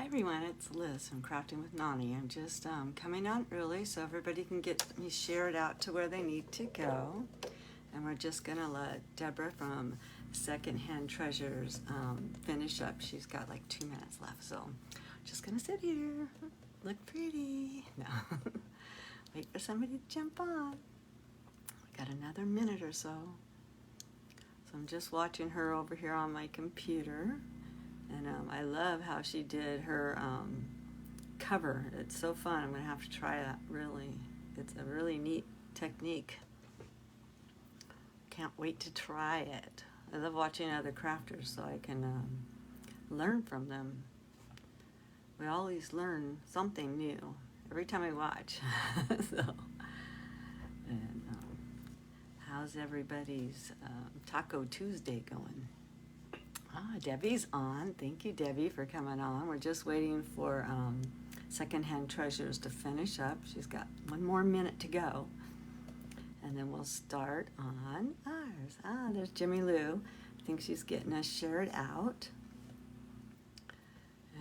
Hi everyone, it's Liz from Crafting with Nani. I'm just coming on early so everybody can get me shared out to where they need to go. And we're just gonna let Deborah from Secondhand Treasures finish up. She's got like 2 minutes left, so I'm just gonna sit here, look pretty. No, wait for somebody to jump on. We got another minute or so. So I'm just watching her over here on my computer. And I love how she did her cover. It's so fun. I'm going to have to try that, really. It's a really neat technique. Can't wait to try it. I love watching other crafters so I can learn from them. We always learn something new every time I watch. So, and how's everybody's Taco Tuesday going? Debbie's on. Thank you, Debbie, for coming on. We're just waiting for Secondhand Treasures to finish up. She's got 1 more minute to go. And then we'll start on ours. There's Jimmy Lou. I think she's getting us shared out.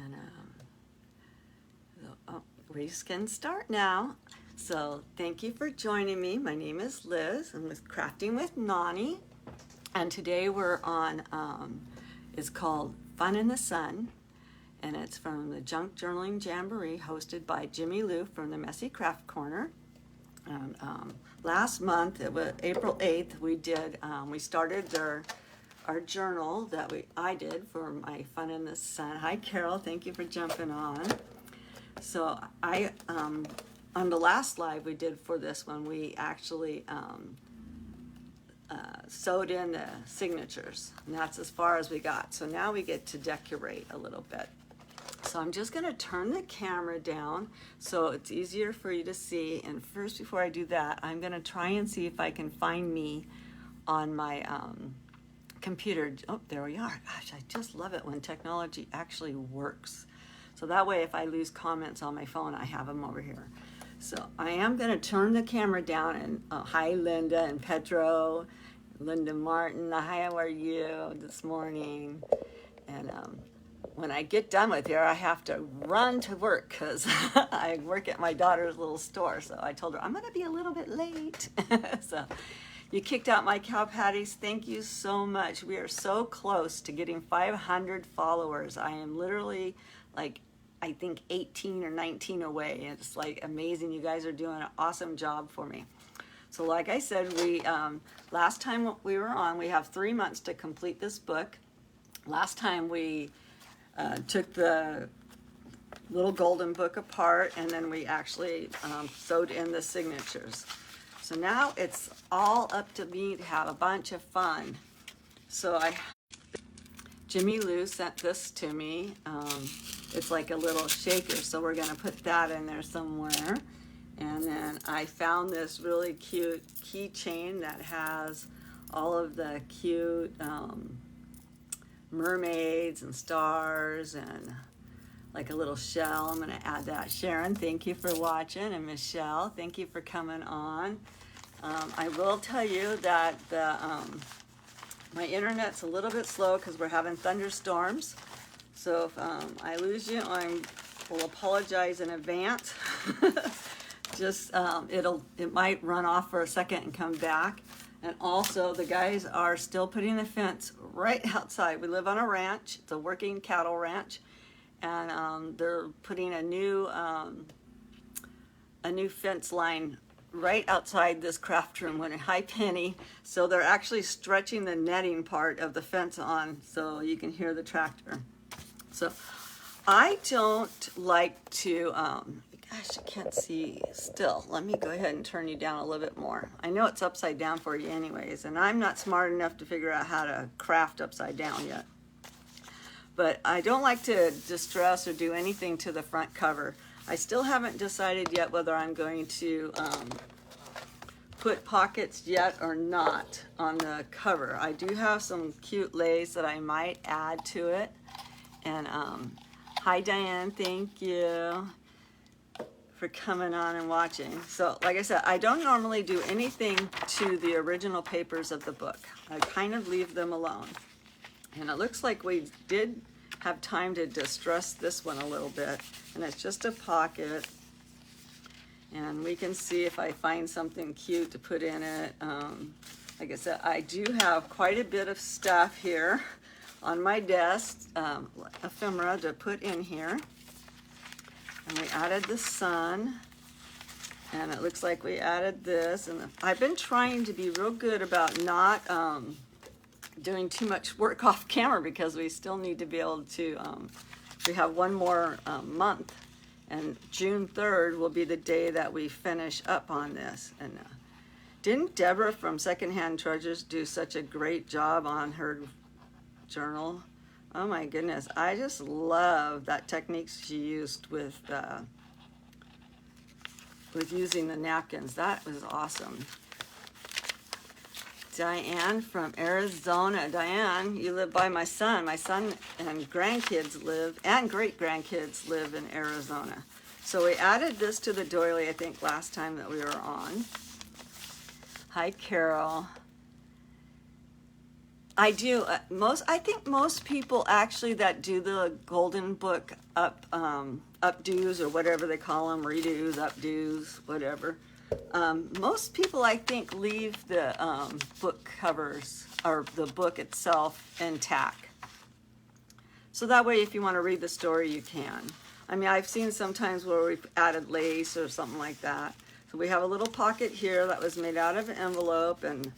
And we can start now. So thank you for joining me. My name is Liz. I'm with Crafting with Nani. And today we're on... it's called Fun in the Sun, and it's from the Junk Journaling Jamboree hosted by Jimmy Lou from the Messy Craft Corner. And last month, it was April 8th, we started our journal that I did for my Fun in the Sun. Hi Carol, thank you for jumping on. So on the last live we did for this one, we actually sewed in the signatures, and that's as far as we got. So now we get to decorate a little bit. So I'm just going to turn the camera down so it's easier for you to see. And first, before I do that, I'm going to try and see if I can find me on my computer. Oh, there we are. Gosh, I just love it when technology actually works. So that way, if I lose comments on my phone, I have them over here. So I am going to turn the camera down, and hi Linda and Pedro, Linda Martin, hi, how are you this morning? And when I get done with here, I have to run to work because I work at my daughter's little store. So I told her I'm going to be a little bit late. So you kicked out my cow patties. Thank you so much. We are so close to getting 500 followers. I am literally like, I think 18 or 19 away. It's like amazing. You guys are doing an awesome job for me. So like I said, we last time we were on, we have 3 months to complete this book. Last time we took the little golden book apart, and then we actually sewed in the signatures. So now it's all up to me to have a bunch of fun. So Jimmy Lou sent this to me. It's like a little shaker, so we're gonna put that in there somewhere. And then I found this really cute keychain that has all of the cute mermaids and stars and like a little shell. I'm gonna add that. Sharon, thank you for watching, and Michelle, thank you for coming on. I will tell you that my internet's a little bit slow because we're having thunderstorms. So if I lose you, I will apologize in advance. Just it might run off for a second and come back. And also the guys are still putting the fence right outside. We live on a ranch. It's a working cattle ranch, and they're putting a new fence line right outside this craft room in High Penny. So they're actually stretching the netting part of the fence on so you can hear the tractor. So I don't like to, gosh, I can't see still. Let me go ahead and turn you down a little bit more. I know it's upside down for you anyways, and I'm not smart enough to figure out how to craft upside down yet. But I don't like to distress or do anything to the front cover. I still haven't decided yet whether I'm going to put pockets yet or not on the cover. I do have some cute lace that I might add to it. And hi Diane, thank you for coming on and watching. So like I said, I don't normally do anything to the original papers of the book. I kind of leave them alone. And it looks like we did have time to distress this one a little bit. And it's just a pocket. And we can see if I find something cute to put in it. Like I said, I do have quite a bit of stuff here on my desk, ephemera to put in here. And we added the sun. And it looks like we added this. And I've been trying to be real good about not doing too much work off camera because we still need to be able to, we have one more month. And June 3rd will be the day that we finish up on this. And didn't Deborah from Secondhand Treasures do such a great job on her journal? Oh my goodness, I just love that technique she used with using the napkins. That was awesome. Diane from Arizona. Diane, you live by my son. My son and grandkids live, and great-grandkids live in Arizona. So we added this to the doily, I think, last time that we were on. Hi, Carol. I do, I think most people actually that do the Golden Book updos or whatever they call them, redos, updos, whatever. Most people, I think, leave the book covers or the book itself intact. So that way, if you want to read the story, you can. I mean, I've seen sometimes where we've added lace or something like that. So we have a little pocket here that was made out of an envelope, and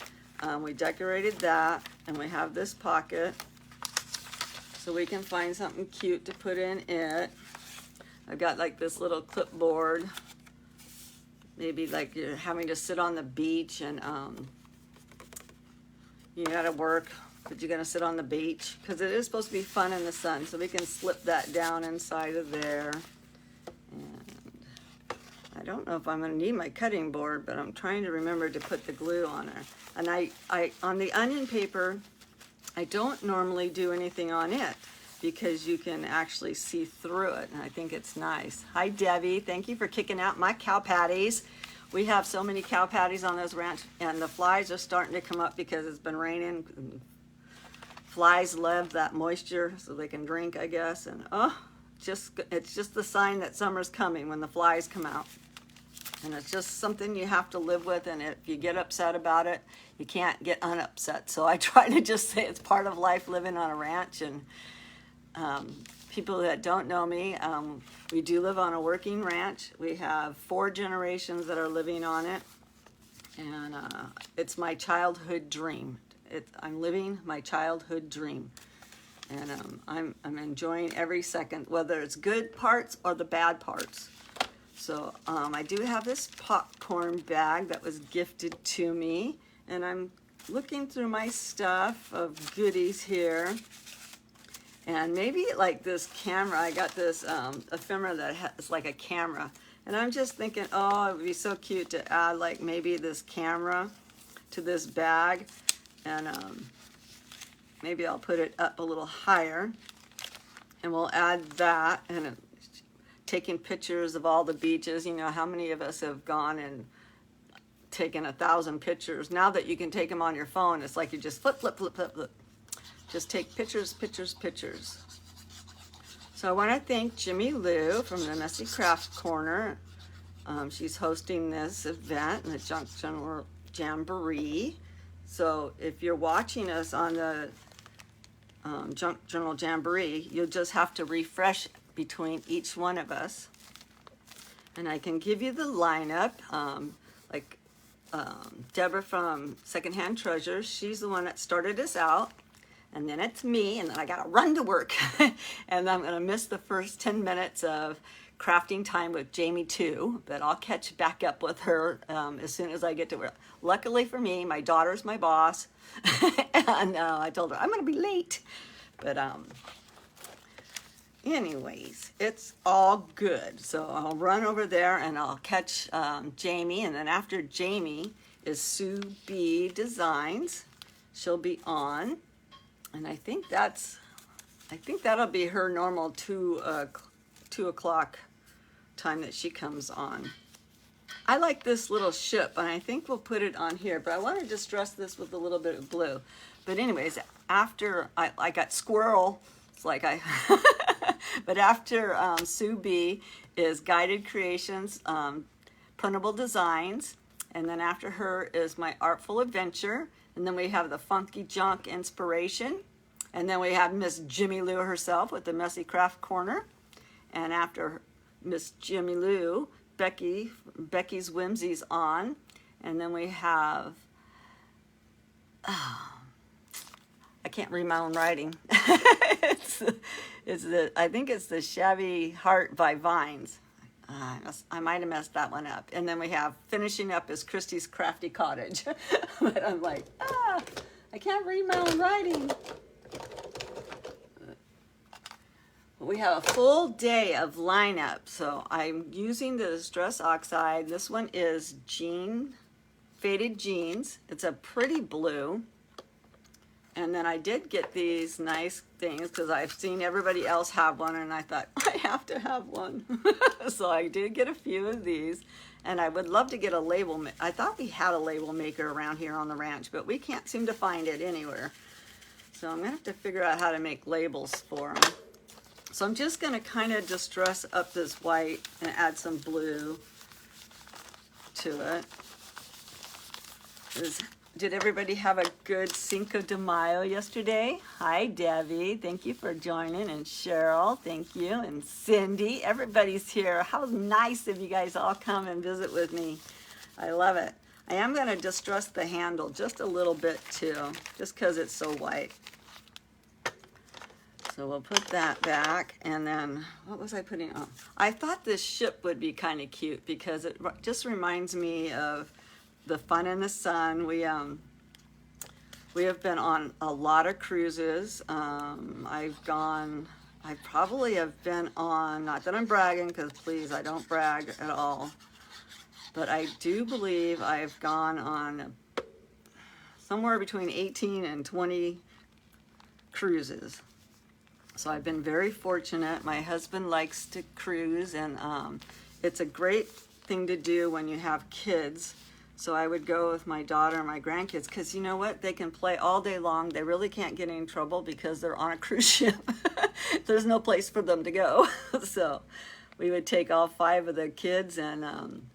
we decorated that, and we have this pocket so we can find something cute to put in it. I've got like this little clipboard. Maybe like you're having to sit on the beach and you gotta work, but you're gonna sit on the beach because it is supposed to be fun in the sun. So we can slip that down inside of there. And I don't know if I'm gonna need my cutting board, but I'm trying to remember to put the glue on there. And I on the onion paper, I don't normally do anything on it because you can actually see through it, and I think it's nice. Hi, Debbie. Thank you for kicking out my cow patties. We have so many cow patties on this ranch, and the flies are starting to come up because it's been raining. Flies love that moisture so they can drink, I guess. And it's just the sign that summer's coming when the flies come out. And it's just something you have to live with, and if you get upset about it, you can't get unupset. So I try to just say it's part of life living on a ranch. And people that don't know me, we do live on a working ranch. We have 4 generations that are living on it, and it's my childhood dream. I'm living my childhood dream, and I'm enjoying every second, whether it's good parts or the bad parts. So I do have this popcorn bag that was gifted to me, and I'm looking through my stuff of goodies here. And maybe like this camera, I got this ephemera that has like a camera. And I'm just thinking, oh, it would be so cute to add like maybe this camera to this bag. And maybe I'll put it up a little higher. And we'll add that. And taking pictures of all the beaches. You know, how many of us have gone and taken 1,000 pictures? Now that you can take them on your phone, it's like you just flip, flip, flip, flip, flip. Just take pictures, pictures, pictures. So I want to thank Jimmy Lou from the Messy Craft Corner. She's hosting this event in the Junk Journal Jamboree. So if you're watching us on the Junk Journal Jamboree, you'll just have to refresh between each one of us. And I can give you the lineup. Deborah from Secondhand Treasures, she's the one that started us out. And then it's me, and then I gotta run to work. And I'm gonna miss the first 10 minutes of crafting time with Jamie too, but I'll catch back up with her as soon as I get to work. Luckily for me, my daughter's my boss, and I told her I'm gonna be late. But anyways, it's all good. So I'll run over there and I'll catch Jamie, and then after Jamie is Sue B Designs. She'll be on. And I think that'll be her normal 2 o'clock time that she comes on. I like this little ship, and I think we'll put it on here, but I want to distress this with a little bit of blue. But anyways, after I got squirrel It's like I, but after Sue B is Guided Creations, Printable Designs, and then after her is My Artful Adventure, and then we have the Funky Junk Inspiration, and then we have Miss Jimmy Lou herself with the Messy Craft Corner, and after Miss Jimmy Lou, Becky's Whimsies On, and then we have, I can't read my own writing. I think it's the Shabby Heart by Vines. I might have messed that one up. And then we have finishing up is Christie's Crafty Cottage. But I'm like, I can't read my own writing. We have a full day of lineup. So I'm using the Distress Oxide. This one is Faded Jeans. It's a pretty blue. And then I did get these nice things because I've seen everybody else have one, and I thought, I have to have one. So I did get a few of these, and I would love to get a label. I thought we had a label maker around here on the ranch, but we can't seem to find it anywhere. So I'm going to have to figure out how to make labels for them. So I'm just going to kind of distress up this white and add some blue to it. Did everybody have a good Cinco de Mayo yesterday? Hi, Debbie. Thank you for joining. And Cheryl, thank you. And Cindy, everybody's here. How nice of you guys all come and visit with me. I love it. I am going to distress the handle just a little bit too, just because it's so white. So we'll put that back. And then, what was I putting on? I thought this ship would be kind of cute because it just reminds me of the Fun in the Sun. We have been on a lot of cruises. I probably have been on, not that I'm bragging, because please, I don't brag at all, but I do believe I've gone on somewhere between 18 and 20 cruises. So I've been very fortunate. My husband likes to cruise, and it's a great thing to do when you have kids. So I would go with my daughter and my grandkids because you know what? They can play all day long. They really can't get in trouble because they're on a cruise ship. There's no place for them to go. So we would take all 5 of the kids, and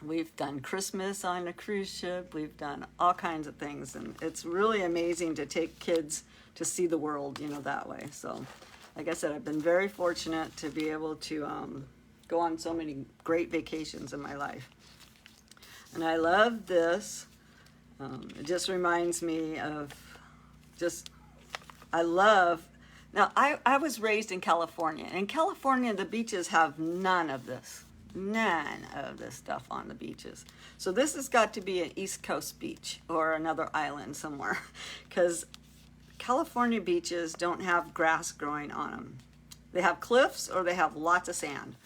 we've done Christmas on a cruise ship. We've done all kinds of things, and it's really amazing to take kids to see the world, you know, that way. So like I said, I've been very fortunate to be able to go on so many great vacations in my life. And I love this. It just reminds me of now I was raised in California. In California, the beaches have none of this stuff on the beaches. So this has got to be an East Coast beach or another island somewhere, because California beaches don't have grass growing on them. They have cliffs or they have lots of sand.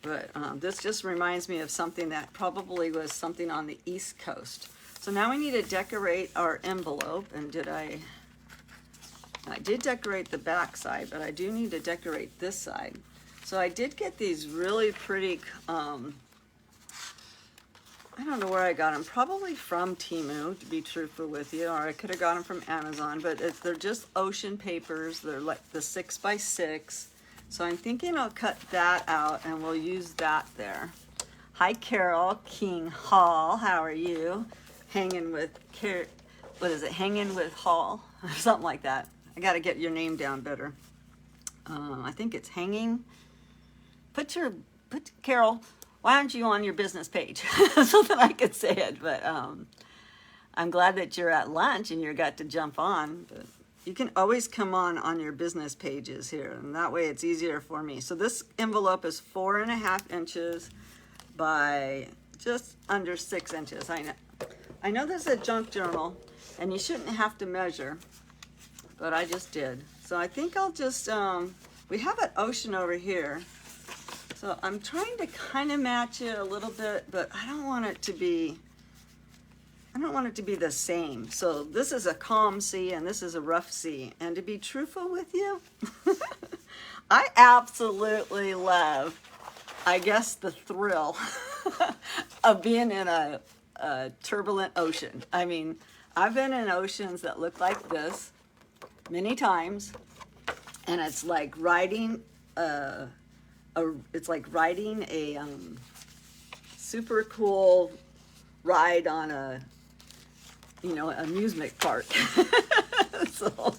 But this just reminds me of something that probably was something on the East Coast. So now we need to decorate our envelope. And I did decorate the back side, but I do need to decorate this side. So I did get these really pretty, I don't know where I got them. Probably from Temu, to be truthful with you, or I could have got them from Amazon. But they're just ocean papers. They're like the 6x6. So I'm thinking I'll cut that out and we'll use that there. Hi, Carol King Hall. How are you? Hanging with Hanging with Hall or something like that. I got to get your name down better. I think it's Hanging. Carol, why aren't you on your business page? So that I could say it. But I'm glad that you're at lunch and you got to jump on. But you can always come on your business pages here, and that way it's easier for me. So this envelope is 4.5 inches by just under 6 inches. I know this is a junk journal, and you shouldn't have to measure, but I just did. So I think I'll just, we have an ocean over here. So I'm trying to kind of match it a little bit, but I don't want it to be the same. So this is a calm sea and this is a rough sea. And to be truthful with you, I absolutely love, I guess, the thrill of being in a turbulent ocean. I mean, I've been in oceans that look like this, many times, and it's like riding it's like riding a super cool ride on a, you know, amusement park. So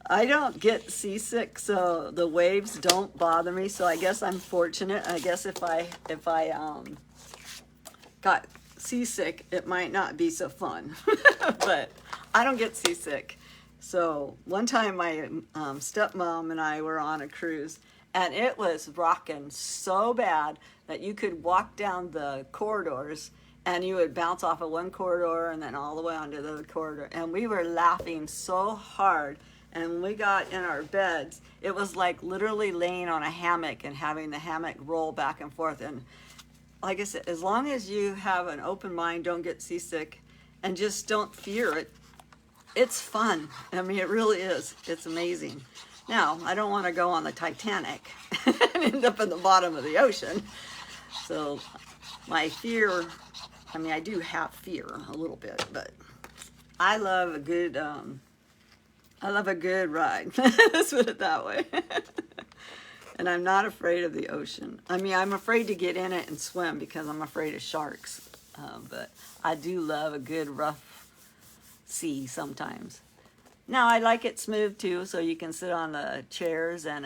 I don't get seasick, so the waves don't bother me. So I guess I'm fortunate. I guess if I got seasick, it might not be so fun. But I don't get seasick. So one time my stepmom and I were on a cruise, and it was rocking so bad that you could walk down the corridors and you would bounce off of one corridor and then all the way onto the other corridor. And we were laughing so hard. And when we got in our beds, it was like literally laying on a hammock and having the hammock roll back and forth. And like I said, as long as you have an open mind, don't get seasick, and just don't fear it, it's fun. I mean, it really is. It's amazing. Now, I don't want to go on the Titanic and end up in the bottom of the ocean. So my fear, I mean, I do have fear a little bit, but I love a good ride. Let's put it that way. And I'm not afraid of the ocean. I mean, I'm afraid to get in it and swim because I'm afraid of sharks. But I do love a good rough sea sometimes. Now, I like it smooth too, so you can sit on the chairs, and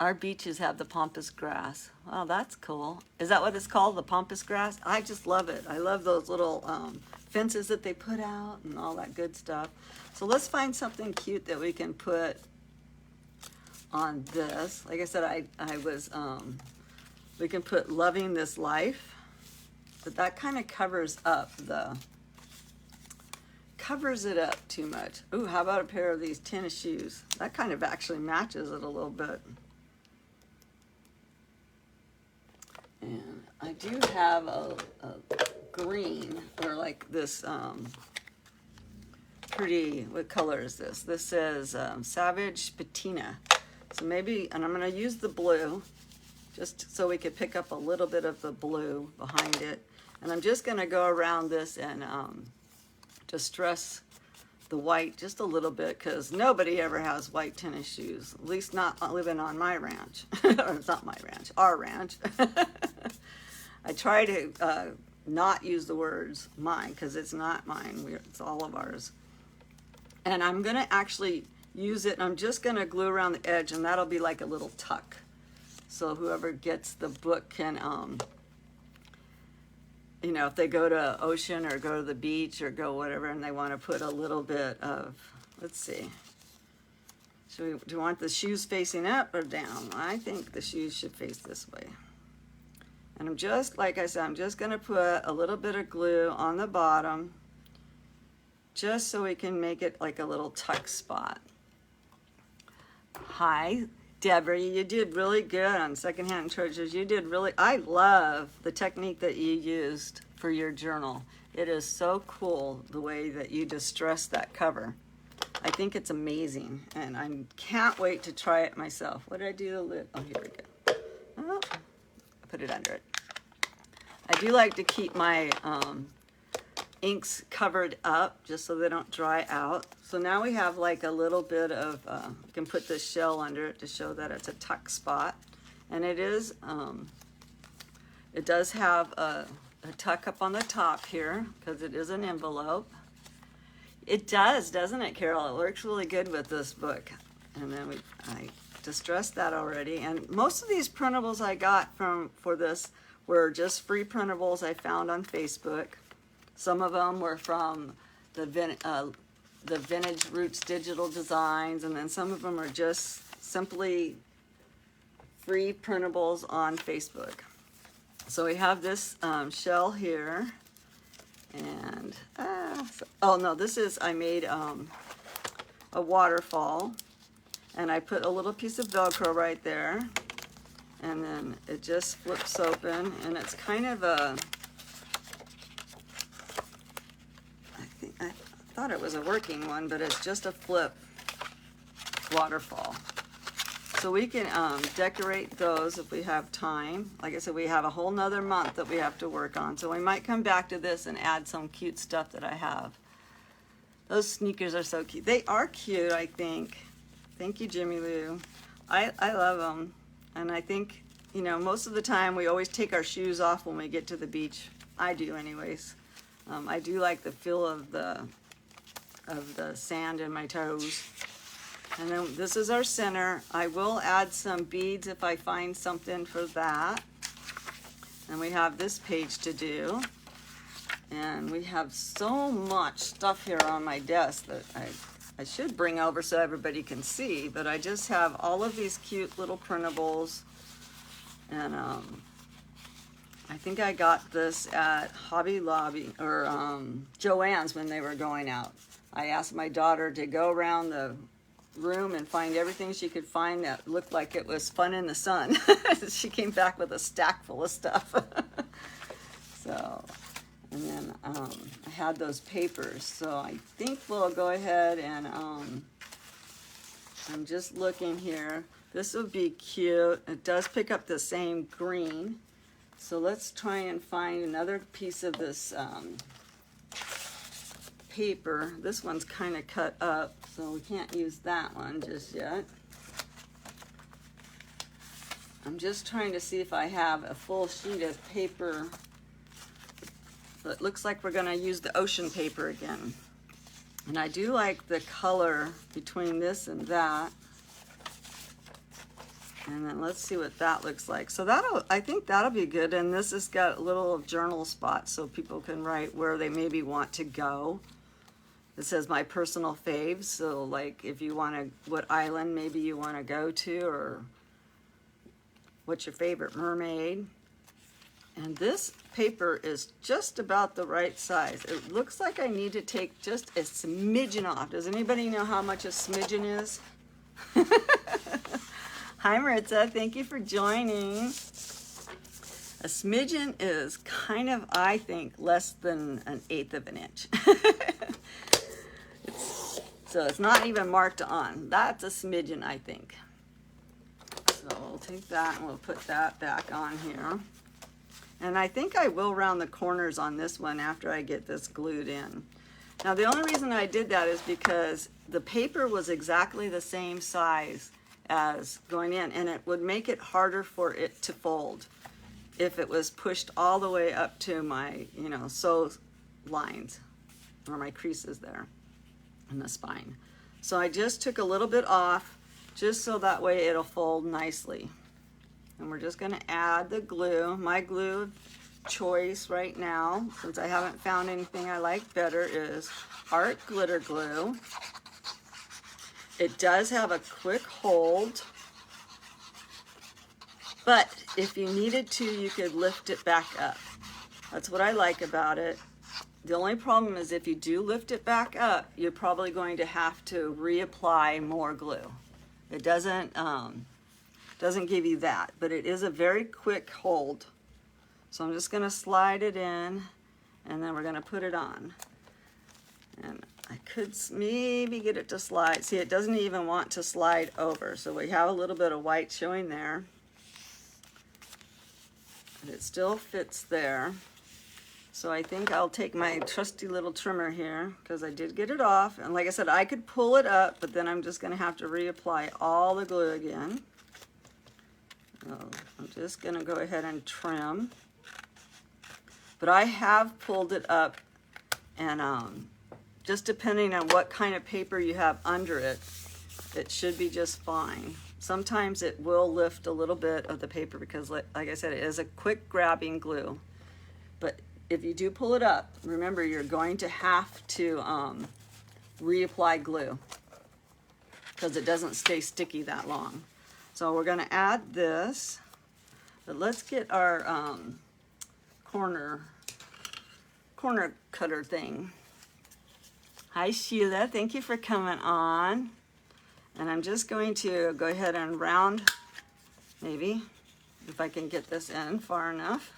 our beaches have the pampas grass. Wow, that's cool. Is that what it's called, the pampas grass? I just love it. I love those little fences that they put out and all that good stuff. So let's find something cute that we can put on this. Like I said, we can put loving this life, but that kind of covers it up too much. Ooh, how about a pair of these tennis shoes? That kind of actually matches it a little bit. And I do have a green, or like this pretty, what color is this? This says Savage Patina. So maybe, and I'm going to use the blue just so we could pick up a little bit of the blue behind it. And I'm just going to go around this and distress the white just a little bit, because nobody ever has white tennis shoes, at least not living on my ranch. Or it's not my ranch, our ranch. I try to not use the words mine, because it's not mine, it's all of ours. And I'm going to actually use it, and I'm just going to glue around the edge, and that'll be like a little tuck. So whoever gets the book can, you know, if they go to ocean or go to the beach or go whatever, and they want to put a little bit of, let's see, do you want the shoes facing up or down? I think the shoes should face this way. And I'm just, like I said, I'm just going to put a little bit of glue on the bottom, just so we can make it like a little tuck spot. Hi, Deborah, you did really good on Secondhand Treasures. You did really, I love the technique that you used for your journal. It is so cool the way that you distressed that cover. I think it's amazing, and I can't wait to try it myself. What did I do the lid? Oh, here we go. Oh, I put it under it. I do like to keep my inks covered up just so they don't dry out. So now we have like a little bit of, you can put this shell under it to show that it's a tuck spot. And it is, it does have a tuck up on the top here, because it is an envelope. It does, doesn't it, Carol? It works really good with this book. And then I distressed that already. And most of these printables I got for this were just free printables I found on Facebook. Some of them were from the Vintage Roots Digital Designs, and then some of them are just simply free printables on Facebook. So we have this shell here, and oh no, this is, I made a waterfall, and I put a little piece of Velcro right there, and then it just flips open, and it's kind of a, I thought it was a working one, but it's just a flip waterfall. So we can decorate those if we have time. Like I said, we have a whole nother month that we have to work on. So we might come back to this and add some cute stuff that I have Those sneakers are so cute. They are cute, I think. Thank you, Jimmy Lou. I love them. And I think, you know, most of the time we always take our shoes off when we get to the beach. I do anyways. I do like the feel of the sand in my toes. And then this is our center. I will add some beads if I find something for that. And we have this page to do. And we have so much stuff here on my desk that I should bring over so everybody can see, but I just have all of these cute little printables. And I think I got this at Hobby Lobby or Joann's when they were going out. I asked my daughter to go around the room and find everything she could find that looked like it was fun in the sun. She came back with a stack full of stuff. So, and then I had those papers. So I think we'll go ahead and I'm just looking here. This would be cute. It does pick up the same green. So let's try and find another piece of this paper. This one's kind of cut up, so we can't use that one just yet. I'm just trying to see if I have a full sheet of paper. But it looks like we're going to use the ocean paper again. And I do like the color between this and that. And then let's see what that looks like. So I think that'll be good. And this has got little journal spots so people can write where they maybe want to go. It says my personal faves. So like if you want to, what island maybe you want to go to, or what's your favorite mermaid. And this paper is just about the right size. It looks like I need to take just a smidgen off. Does anybody know how much a smidgen is? Hi Maritza, thank you for joining. A smidgen is kind of, I think, less than 1/8 of an inch. So it's not even marked on. That's a smidgen, I think. So we'll take that and we'll put that back on here. And I think I will round the corners on this one after I get this glued in. Now the only reason I did that is because the paper was exactly the same size as going in, and it would make it harder for it to fold if it was pushed all the way up to my, you know, sew lines or my creases there in the spine. So I just took a little bit off just so that way it'll fold nicely. And we're just going to add the glue. My glue of choice right now, since I haven't found anything I like better, is Art Glitter Glue. It does have a quick hold, but if you needed to, you could lift it back up. That's what I like about it. The only problem is if you do lift it back up, you're probably going to have to reapply more glue. It doesn't give you that, but it is a very quick hold. So I'm just going to slide it in, and then we're going to put it on. And I could maybe get it to slide. See, it doesn't even want to slide over. So we have a little bit of white showing there. But it still fits there. So I think I'll take my trusty little trimmer here, because I did get it off. And like I said, I could pull it up, but then I'm just going to have to reapply all the glue again. So I'm just going to go ahead and trim. But I have pulled it up, and just depending on what kind of paper you have under it, it should be just fine. Sometimes it will lift a little bit of the paper because, like I said, it is a quick grabbing glue. But if you do pull it up, remember you're going to have to reapply glue because it doesn't stay sticky that long. So we're going to add this, but let's get our corner cutter thing. Hi Sheila, thank you for coming on. And I'm just going to go ahead and round, maybe, if I can get this in far enough.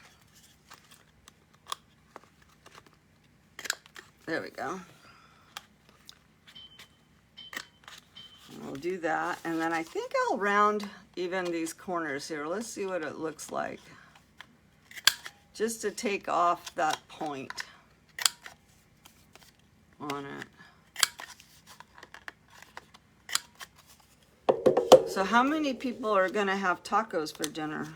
There we go. And we'll do that, and then I think I'll round even these corners here. Let's see what it looks like. Just to take off that point on it. So how many people are gonna have tacos for dinner?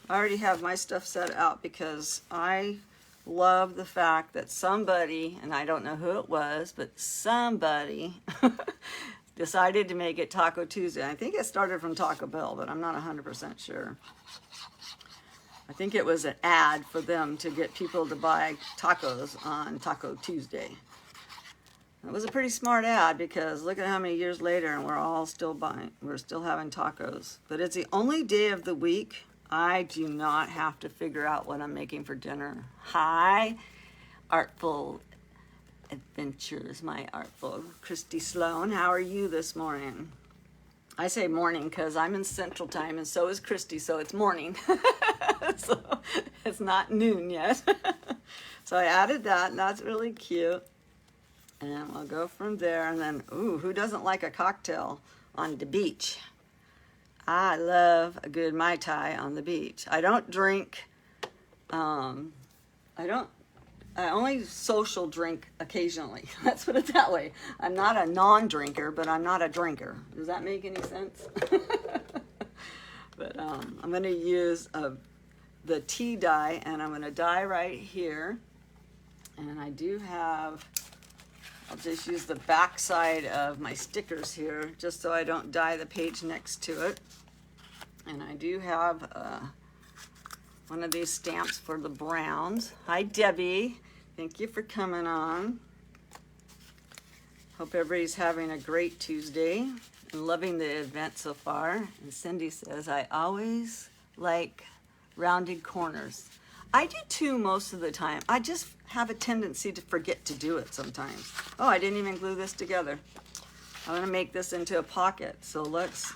I already have my stuff set out because I love the fact that somebody, and I don't know who it was, but somebody decided to make it Taco Tuesday. I think it started from Taco Bell, but I'm not 100% sure. I think it was an ad for them to get people to buy tacos on Taco Tuesday. It was a pretty smart ad because look at how many years later and we're all still buying, we're still having tacos. But it's the only day of the week I do not have to figure out what I'm making for dinner. Hi, Artful Adventures, my artful Christy Sloan. How are you this morning? I say morning because I'm in Central Time and so is Christy, so it's morning. So it's not noon yet. So I added that, and that's really cute. And we'll go from there, and then, ooh, who doesn't like a cocktail on the beach? I love a good Mai Tai on the beach. I don't drink, I only social drink occasionally. Let's put it that way. I'm not a non-drinker, but I'm not a drinker. Does that make any sense? But I'm going to use the tea dye, and I'm going to dye right here. And I do have, I'll just use the back side of my stickers here, just so I don't dye the page next to it. And I do have one of these stamps for the Browns. Hi, Debbie. Thank you for coming on. Hope everybody's having a great Tuesday and loving the event so far. And Cindy says, I always like rounded corners. I do too most of the time. I just have a tendency to forget to do it sometimes. Oh, I didn't even glue this together. I'm gonna make this into a pocket. So let's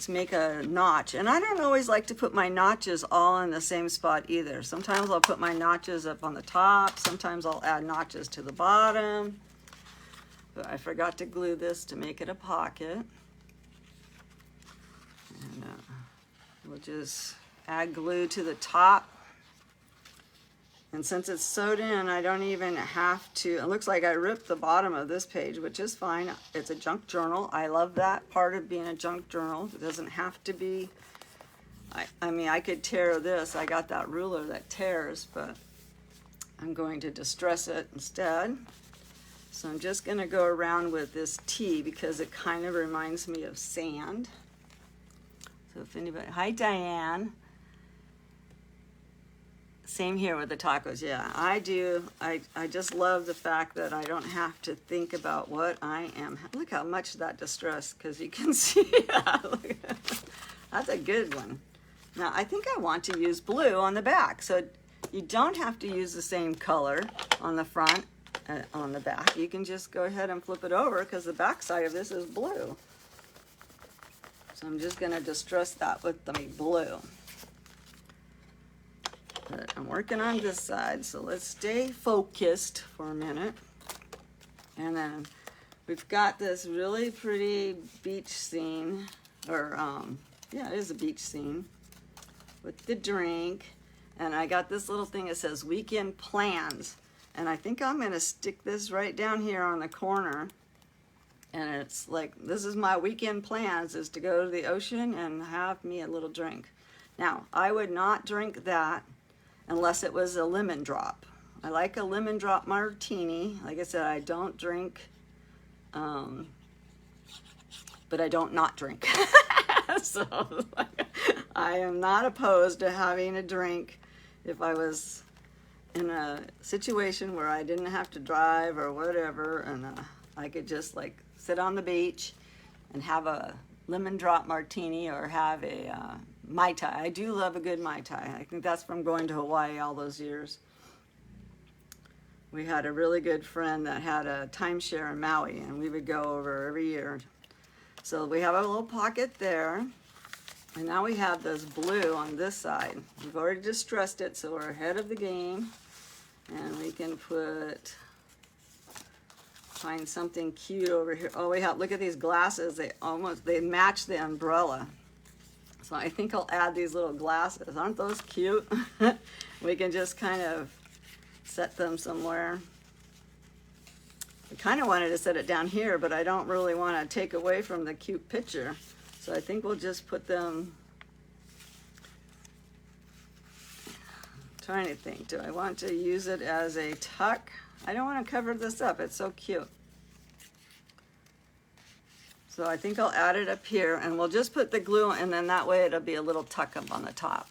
make a notch. And I don't always like to put my notches all in the same spot either. Sometimes I'll put my notches up on the top. Sometimes I'll add notches to the bottom. But I forgot to glue this to make it a pocket. And we'll just add glue to the top. And since it's sewed in, I don't even have to, it looks like I ripped the bottom of this page, which is fine. It's a junk journal. I love that part of being a junk journal. It doesn't have to be, I mean, I could tear this. I got that ruler that tears, but I'm going to distress it instead. So I'm just gonna go around with this tea because it kind of reminds me of sand. So if anybody, hi Diane. Same here with the tacos. Yeah, I do. I just love the fact that I don't have to think about what I am. Look how much that distressed, because you can see that. That's a good one. Now, I think I want to use blue on the back. So you don't have to use the same color on the front, on the back. You can just go ahead and flip it over because the back side of this is blue. So I'm just going to distress that with the blue. But I'm working on this side, so let's stay focused for a minute. And then we've got this really pretty beach scene, or yeah, it is a beach scene with the drink. And I got this little thing that says weekend plans. And I think I'm gonna stick this right down here on the corner. And it's like, this is my weekend plans, is to go to the ocean and have me a little drink. Now, I would not drink that unless it was a lemon drop. I like a lemon drop martini. Like I said, I don't drink, but I don't not drink. So I am not opposed to having a drink if I was in a situation where I didn't have to drive or whatever, and I could just like sit on the beach and have a lemon drop martini or have a Mai Tai. I do love a good Mai Tai. I think that's from going to Hawaii all those years. We had a really good friend that had a timeshare in Maui, and we would go over every year. So we have a little pocket there. And now we have this blue on this side. We've already distressed it, so we're ahead of the game. And we can find something cute over here. Oh, we have, look at these glasses. They match the umbrella. So I think I'll add these little glasses. Aren't those cute? We can just kind of set them somewhere. I kind of wanted to set it down here, but I don't really want to take away from the cute picture. So I think we'll just put them, trying to think, do I want to use it as a tuck? I don't want to cover this up, it's so cute. So I think I'll add it up here, and we'll just put the glue, and then that way it'll be a little tuck up on the top.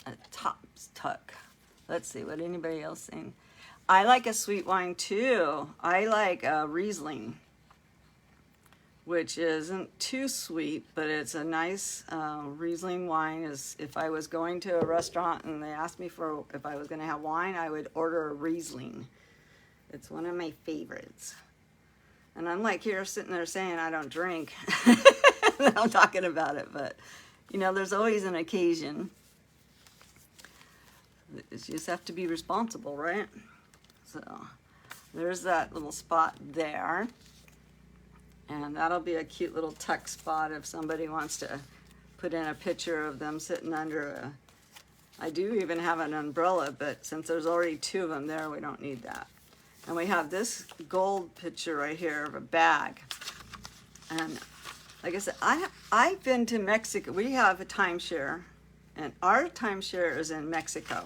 A top tuck. Let's see, what anybody else saying? I like a sweet wine too. I like a Riesling, which isn't too sweet, but it's a nice Riesling wine. Is if I was going to a restaurant and they asked me for if I was going to have wine, I would order a Riesling. It's one of my favorites. And I'm like here sitting there saying I don't drink. I'm talking about it, but you know, there's always an occasion. You just have to be responsible, right? So there's that little spot there. And that'll be a cute little tuck spot if somebody wants to put in a picture of them sitting under a, I do even have an umbrella, but since there's already two of them there, we don't need that. And we have this gold picture right here of a bag. And like I said, I've been to Mexico. We have a timeshare, and our timeshare is in Mexico.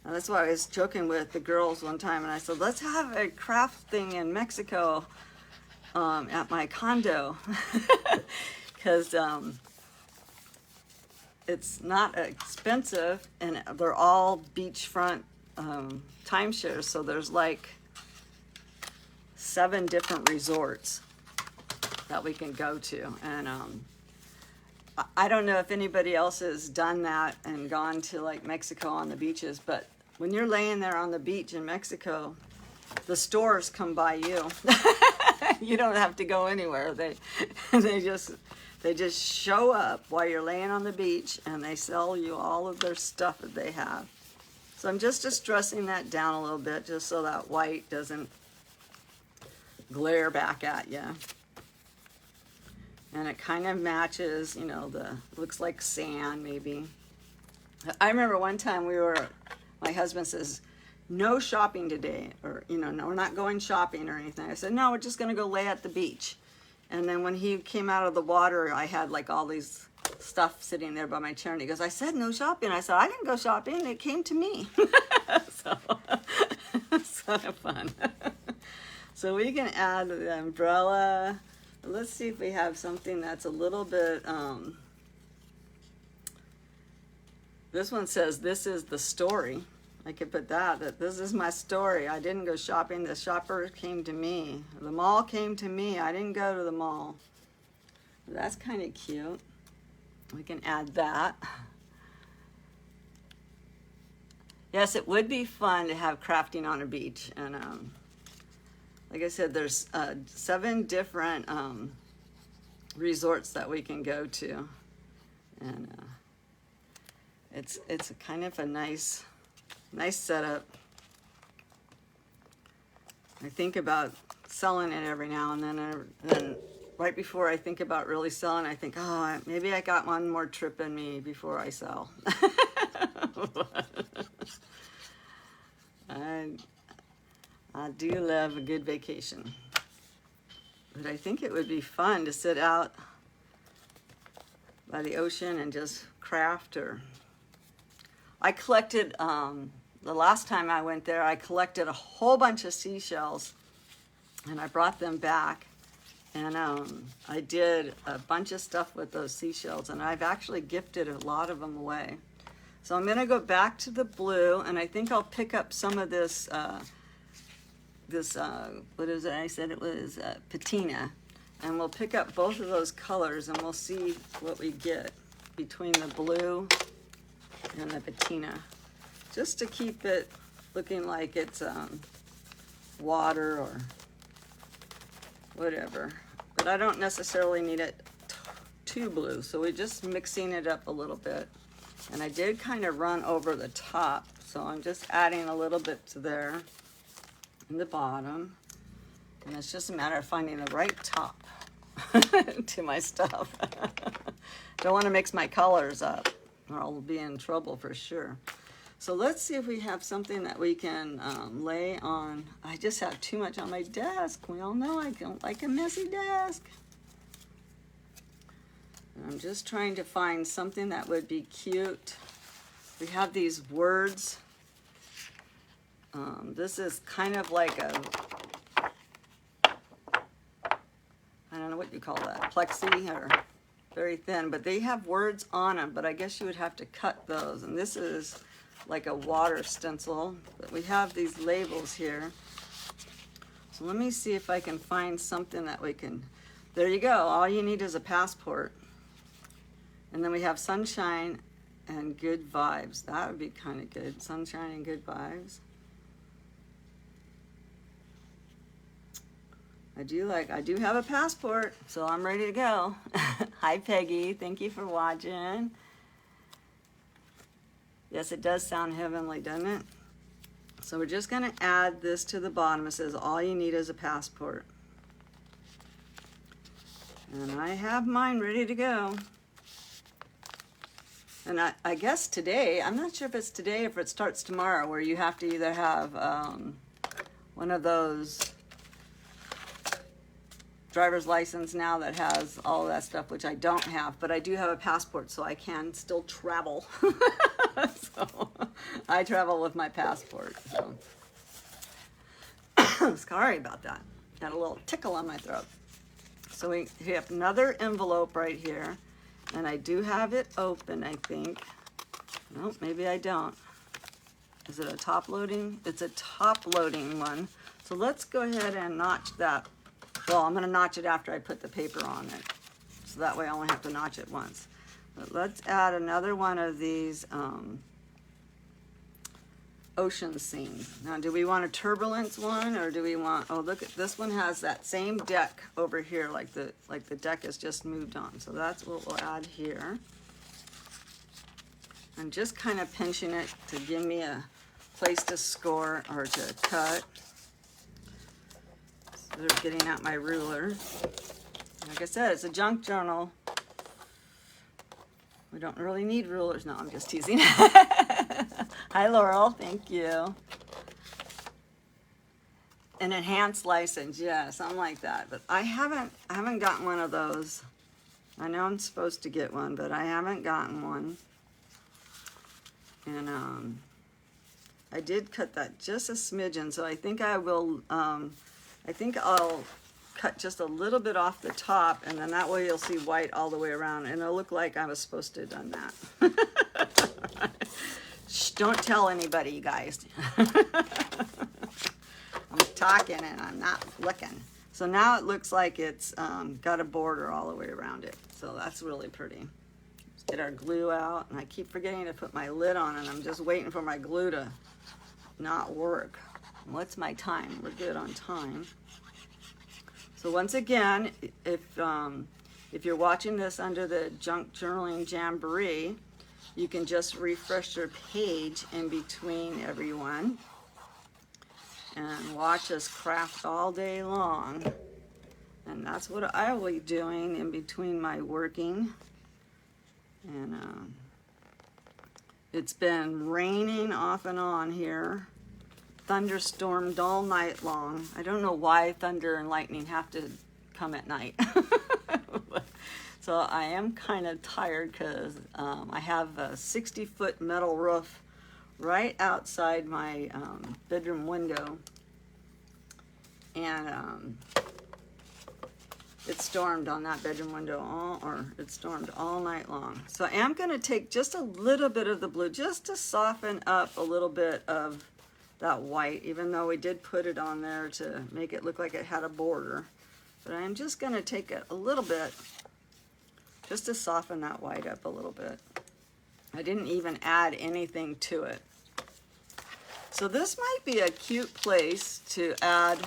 And that's why I was joking with the girls one time, and I said, let's have a craft thing in Mexico at my condo, because it's not expensive, and they're all beachfront timeshares, so there's like 7 different resorts that we can go to. And I don't know if anybody else has done that and gone to like Mexico on the beaches, but when you're laying there on the beach in Mexico, the stores come by you. You don't have to go anywhere. They just show up while you're laying on the beach, and they sell you all of their stuff that they have. So I'm just distressing that down a little bit, just so that white doesn't glare back at you. And it kind of matches, you know, looks like sand maybe. I remember one time my husband says, no shopping today, or, you know, no, we're not going shopping or anything. I said, no, we're just going to go lay at the beach. And then when he came out of the water, I had like all these stuff sitting there by my chair, and he goes, I said no shopping. I said, I didn't go shopping, it came to me. So it's kind of fun. So we can add the umbrella. Let's see if we have something that's a little bit, this one says, this is the story. I could put that this is my story. I didn't go shopping. The shopper came to me. The mall came to me. I didn't go to the mall. That's kind of cute. We can add that. Yes, it would be fun to have crafting on a beach. And like I said, there's 7 different resorts that we can go to. And it's a kind of a nice setup. I think about selling it every now and then right before I think about really selling, I think, oh, maybe I got one more trip in me before I sell. I do love a good vacation. But I think it would be fun to sit out by the ocean and just craft. Or I collected, the last time I went there, I collected a whole bunch of seashells, and I brought them back. And I did a bunch of stuff with those seashells, and I've actually gifted a lot of them away. So I'm going to go back to the blue, and I think I'll pick up some of this, what is it? I said it was patina. And we'll pick up both of those colors, and we'll see what we get between the blue and the patina, just to keep it looking like it's water or whatever. But I don't necessarily need it too blue, so we're just mixing it up a little bit. And I did kind of run over the top, so I'm just adding a little bit to there in the bottom. And it's just a matter of finding the right top to my stuff. Don't want to mix my colors up, or I'll be in trouble for sure. So let's see if we have something that we can lay on. I just have too much on my desk. We all know I don't like a messy desk. And I'm just trying to find something that would be cute. We have these words. This is kind of like a, I don't know what you call that, plexi or very thin, but they have words on them, but I guess you would have to cut those. And this is like a water stencil, but we have these labels here. So let me see if I can find something that we can, there you go. All you need is a passport. And then we have sunshine and good vibes. That would be kind of good. Sunshine and good vibes. I do have a passport, so I'm ready to go. Hi, Peggy. Thank you for watching. Yes, it does sound heavenly, doesn't it? So we're just going to add this to the bottom. It says all you need is a passport. And I have mine ready to go. And I guess today, I'm not sure if it's today or if it starts tomorrow, where you have to either have one of those driver's license now that has all that stuff, which I don't have, but I do have a passport, so I can still travel. So I travel with my passport. So. Sorry about that. Got a little tickle on my throat. So we have another envelope right here, and I do have it open, I think. Nope, maybe I don't. Is it a top loading? It's a top loading one. So let's go ahead and notch that. Well, I'm going to notch it after I put the paper on it. So that way I only have to notch it once. But let's add another one of these ocean scenes. Now, do we want a turbulence one, or do we want, oh, look at this one has that same deck over here, like the deck has just moved on. So that's what we'll add here. I'm just kind of pinching it to give me a place to score or to cut. They're getting out my ruler. Like I said, it's a junk journal. We don't really need rulers. No, I'm just teasing. Hi, Laurel. Thank you. An enhanced license, yeah, something like that. But I haven't gotten one of those. I know I'm supposed to get one, but I haven't gotten one. And I did cut that just a smidgen, so I think I will. I think I'll cut just a little bit off the top, and then that way you'll see white all the way around, and it'll look like I was supposed to have done that. Shh, don't tell anybody, you guys. I'm talking and I'm not looking. So now it looks like it's got a border all the way around it. So that's really pretty. Let's get our glue out, and I keep forgetting to put my lid on, and I'm just waiting for my glue to not work. What's my time? We're good on time. So once again, if you're watching this under the Junk Journaling Jamboree, you can just refresh your page in between everyone and watch us craft all day long. And that's what I will be doing in between my working. And it's been raining off and on here. Thunderstormed all night long. I don't know why thunder and lightning have to come at night. So I am kind of tired because I have a 60-foot metal roof right outside my bedroom window. And it stormed on that bedroom window, it stormed all night long. So I am going to take just a little bit of the blue just to soften up a little bit of that white, even though we did put it on there to make it look like it had a border. But I'm just going to take it a little bit just to soften that white up a little bit. I didn't even add anything to it. So this might be a cute place to add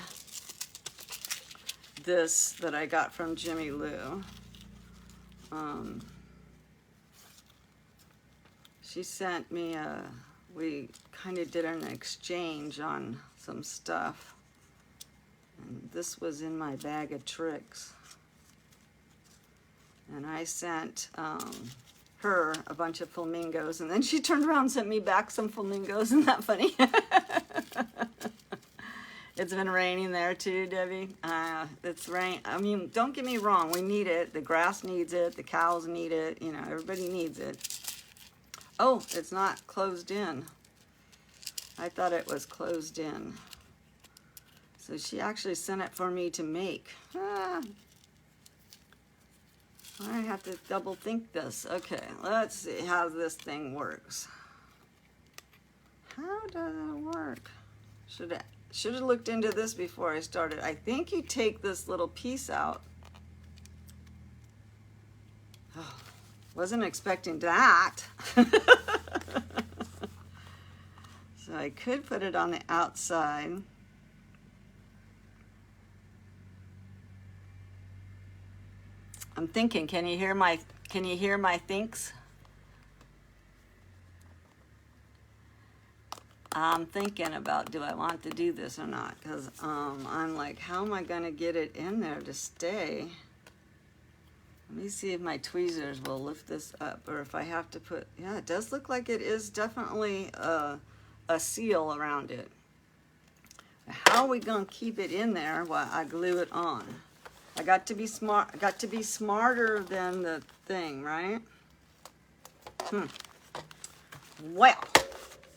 this that I got from Jimmy Lou. She sent me we kind of did an exchange on some stuff. And this was in my bag of tricks. And I sent her a bunch of flamingos, and then she turned around and sent me back some flamingos. Isn't that funny? It's been raining there too, Debbie. It's rain. I mean, don't get me wrong. We need it. The grass needs it. The cows need it. You know, everybody needs it. Oh, it's not closed in. I thought it was closed in. So she actually sent it for me to make. I have to double think this. Okay, let's see how this thing works. How does it work? Should have looked into this before I started. I think you take this little piece out. Oh, wasn't expecting that. So I could put it on the outside. I'm thinking, can you hear my thinks? I'm thinking about, do I want to do this or not? Because I'm like, how am I going to get it in there to stay? Let me see if my tweezers will lift this up, or if I have to put, yeah, it does look like it is definitely a seal around it. How are we going to keep it in there while I glue it on? I got to be smart. I got to be smarter than the thing, right? Well,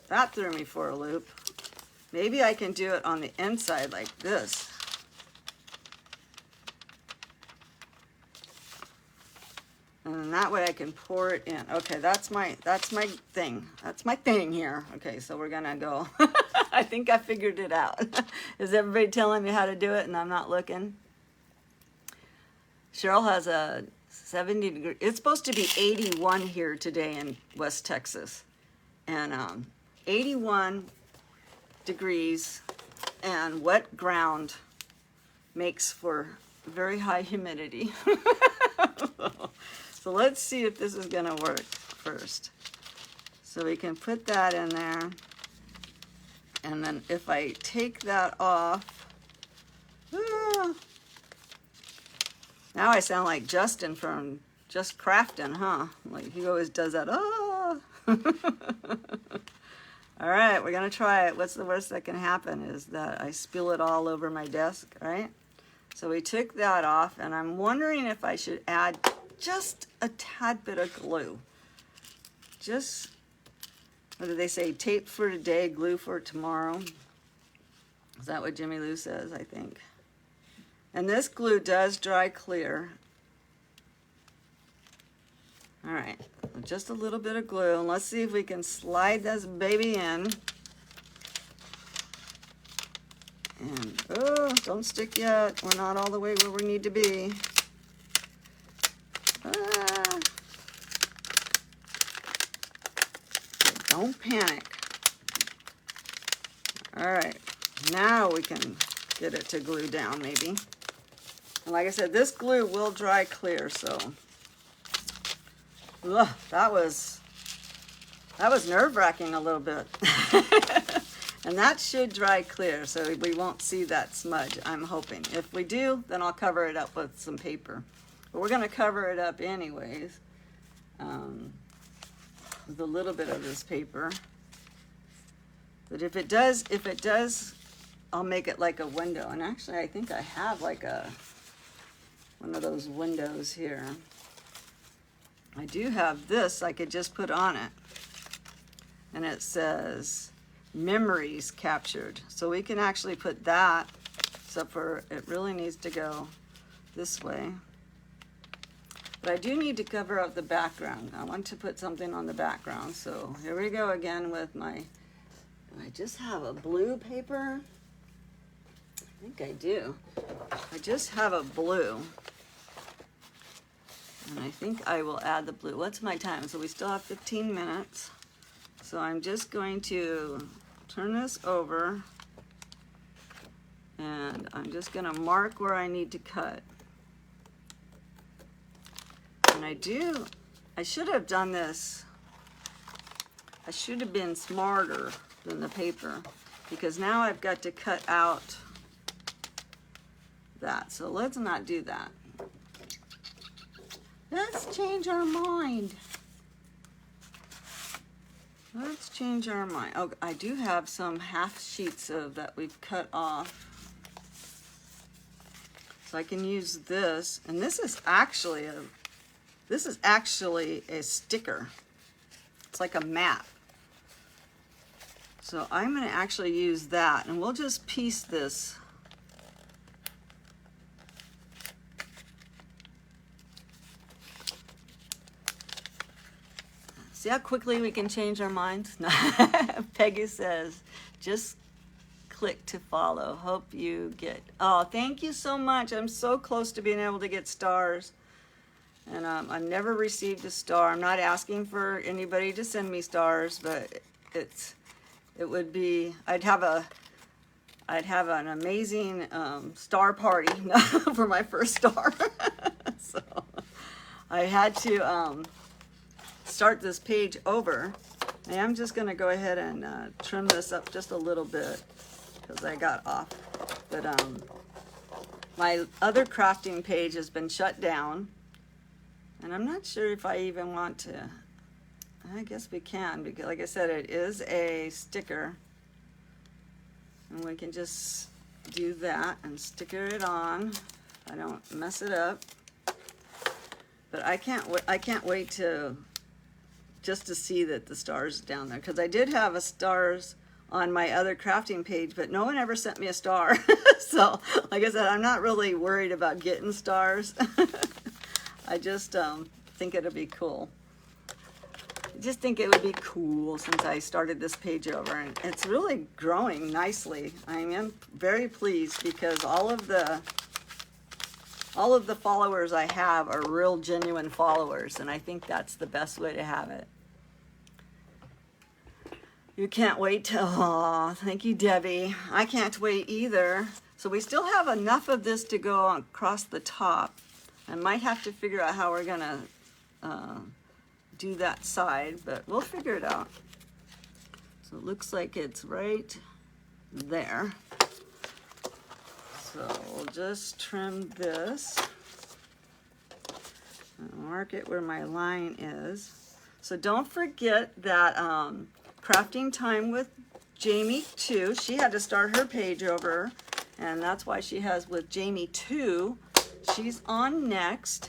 that threw me for a loop. Maybe I can do it on the inside like this. And that way I can pour it in. Okay, that's my thing. That's my thing here. Okay, so we're gonna go. I think I figured it out. Is everybody telling me how to do it and I'm not looking? Cheryl has a 70 degree. It's supposed to be 81 here today in West Texas. And 81 degrees and wet ground makes for very high humidity. So let's see if this is gonna work first. So we can put that in there. And then if I take that off, now I sound like Justin from Just Crafting, huh? Like he always does that. Oh. All right, we're gonna try it. What's the worst that can happen is that I spill it all over my desk, right? So we took that off, and I'm wondering if I should add just a tad bit of glue. Just, what do they say? Tape for today, glue for tomorrow. Is that what Jimmy Lou says, I think? And this glue does dry clear. All right, just a little bit of glue, and let's see if we can slide this baby in. And, oh, don't stick yet. We're not all the way where we need to be. Don't panic. All right, now we can get it to glue down maybe. And like I said, this glue will dry clear, so. Ugh, that was nerve-wracking a little bit. And that should dry clear, so we won't see that smudge, I'm hoping. If we do, then I'll cover it up with some paper. But we're gonna cover it up anyways, with a little bit of this paper. But if it does, I'll make it like a window. And actually, I think I have like one of those windows here. I do have this I could just put on it. And it says, memories captured. So we can actually put that, except for it really needs to go this way. But I do need to cover up the background. I want to put something on the background. So here we go again with I just have a blue paper. I think I do. I just have a blue. And I think I will add the blue. What's my time? So we still have 15 minutes. So I'm just going to turn this over, and I'm just gonna mark where I need to cut. And I should have done this. I should have been smarter than the paper, because now I've got to cut out that. So let's not do that. Let's change our mind. Let's change our mind. Oh, I do have some half sheets of that we've cut off. So I can use this, and this is actually a sticker. It's like a map. So I'm going to actually use that, and we'll just piece this. See how quickly we can change our minds? Peggy says, just click to follow. Hope you get, oh, thank you so much. I'm so close to being able to get stars. And I've never received a star. I'm not asking for anybody to send me stars, but it would be, I'd have an amazing star party for my first star. So I had to start this page over. I am just going to go ahead and trim this up just a little bit because I got off. But my other crafting page has been shut down, and I'm not sure if I even want to. I guess we can, because like I said, it is a sticker, and we can just do that and sticker it on. I don't mess it up. But I can't wait to just to see that the stars down there, because I did have a stars on my other crafting page, but no one ever sent me a star. So like I said, I'm not really worried about getting stars. I just think it'll be cool. I just think it would be cool since I started this page over, and it's really growing nicely. I am very pleased because all of the followers I have are real genuine followers, and I think that's the best way to have it. You can't wait to, oh, thank you, Debbie. I can't wait either. So we still have enough of this to go across the top. I might have to figure out how we're gonna do that side, but we'll figure it out. So it looks like it's right there. So we'll just trim this and mark it where my line is. So don't forget that Crafting Time with Jamie 2, she had to start her page over, and that's why she has with Jamie 2. She's on next,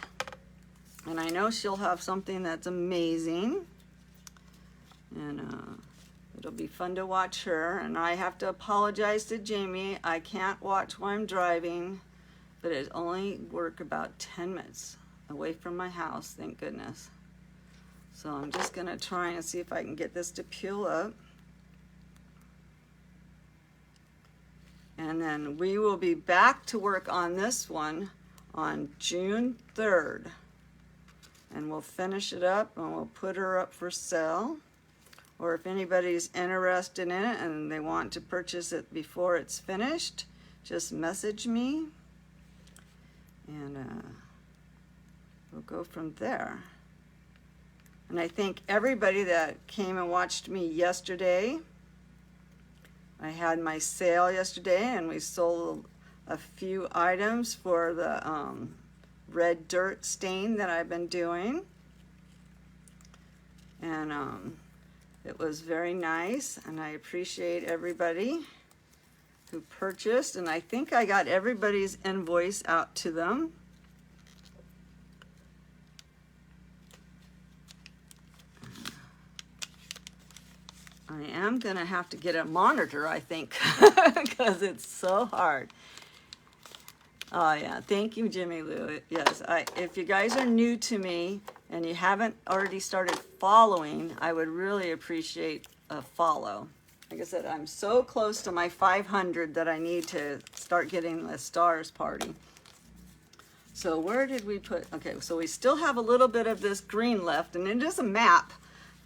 and I know she'll have something that's amazing, and it'll be fun to watch her. And I have to apologize to Jamie. I can't watch while I'm driving, but it only work about 10 minutes away from my house, thank goodness. So I'm just gonna try and see if I can get this to peel up. And then we will be back to work on this one on June 3rd. And we'll finish it up and we'll put her up for sale. Or if anybody's interested in it and they want to purchase it before it's finished, just message me. And we'll go from there. And I thank everybody that came and watched me yesterday. I had my sale yesterday, and we sold a few items for the red dirt stain that I've been doing. And it was very nice, and I appreciate everybody who purchased. And I think I got everybody's invoice out to them. I am going to have to get a monitor, I think, because it's so hard. Oh, yeah. Thank you, Jimmy Lou. Yes, if you guys are new to me and you haven't already started following, I would really appreciate a follow. Like I said, I'm so close to my 500 that I need to start getting the stars party. So where did we put, okay, so we still have a little bit of this green left, and it is a map.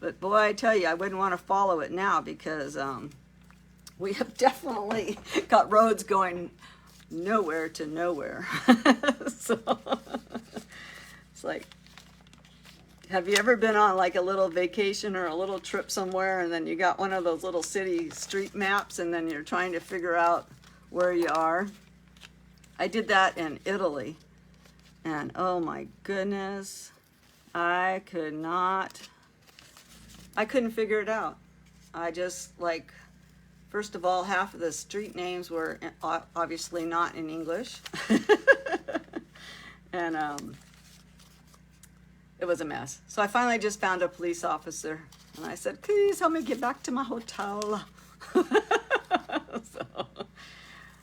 But boy, I tell you, I wouldn't want to follow it now because we have definitely got roads going nowhere to nowhere. So it's like, have you ever been on like a little vacation or a little trip somewhere, and then you got one of those little city street maps, and then you're trying to figure out where you are? I did that in Italy, and oh my goodness, I couldn't figure it out. I just like, first of all, half of the street names were obviously not in English. And it was a mess. So I finally just found a police officer, and I said, please help me get back to my hotel. So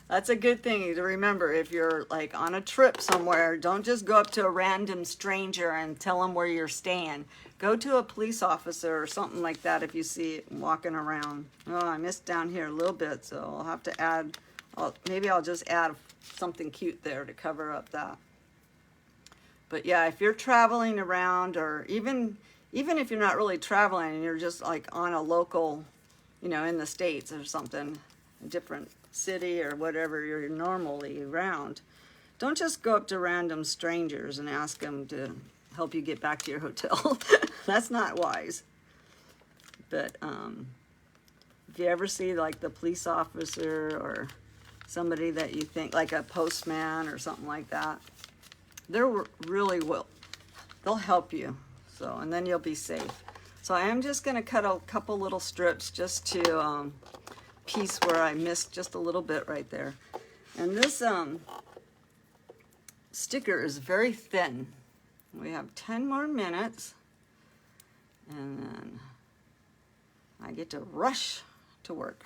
that's a good thing to remember. If you're like on a trip somewhere, don't just go up to a random stranger and tell them where you're staying. Go to a police officer or something like that if you see it walking around. Oh, I missed down here a little bit, so I'll have to add, maybe I'll just add something cute there to cover up that. But yeah, if you're traveling around, or even if you're not really traveling and you're just like on a local, you know, in the States or something, a different city or whatever you're normally around, don't just go up to random strangers and ask them to help you get back to your hotel. That's not wise. But if you ever see like the police officer or somebody that you think, like a postman or something like that, they're really they'll help you. So, and then you'll be safe. So I am just going to cut a couple little strips just to piece where I missed just a little bit right there. And this sticker is very thin. We have 10 more minutes, and then I get to rush to work.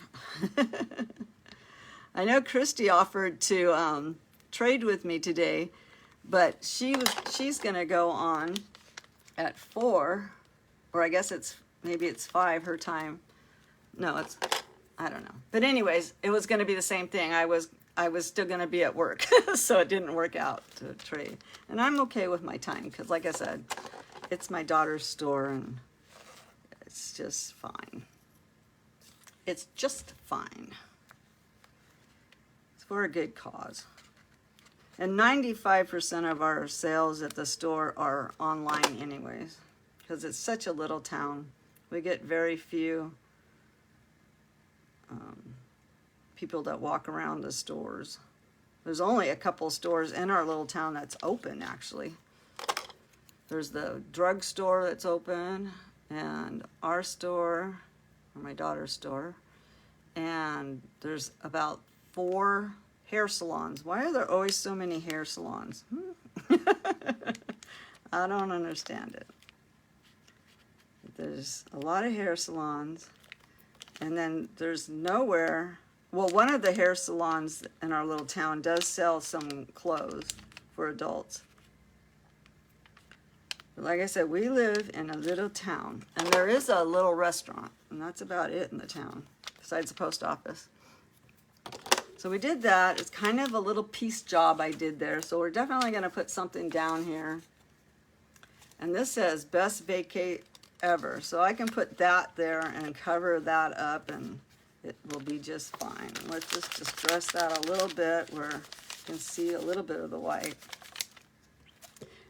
I know Christy offered to trade with me today, but she's gonna go on at 4, or I guess maybe it's 5 her time. No, I don't know. But anyways, it was gonna be the same thing. I was still gonna be at work, so it didn't work out to trade. And I'm okay with my time, because like I said, it's my daughter's store and it's just fine. It's just fine. It's for a good cause. And 95% of our sales at the store are online anyways, because it's such a little town. We get very few people that walk around the stores. There's only a couple stores in our little town that's open, actually. There's the drugstore that's open, and our store, or my daughter's store, and there's about 4 hair salons. Why are there always so many hair salons? I don't understand it. There's a lot of hair salons, and then there's nowhere. Well, one of the hair salons in our little town does sell some clothes for adults. But like I said, we live in a little town, and there is a little restaurant, and that's about it in the town, besides the post office. So we did that. It's kind of a little piece job I did there. So we're definitely going to put something down here. And this says best vacate ever. So I can put that there and cover that up, and it will be just fine. And let's just distress that a little bit where you can see a little bit of the white.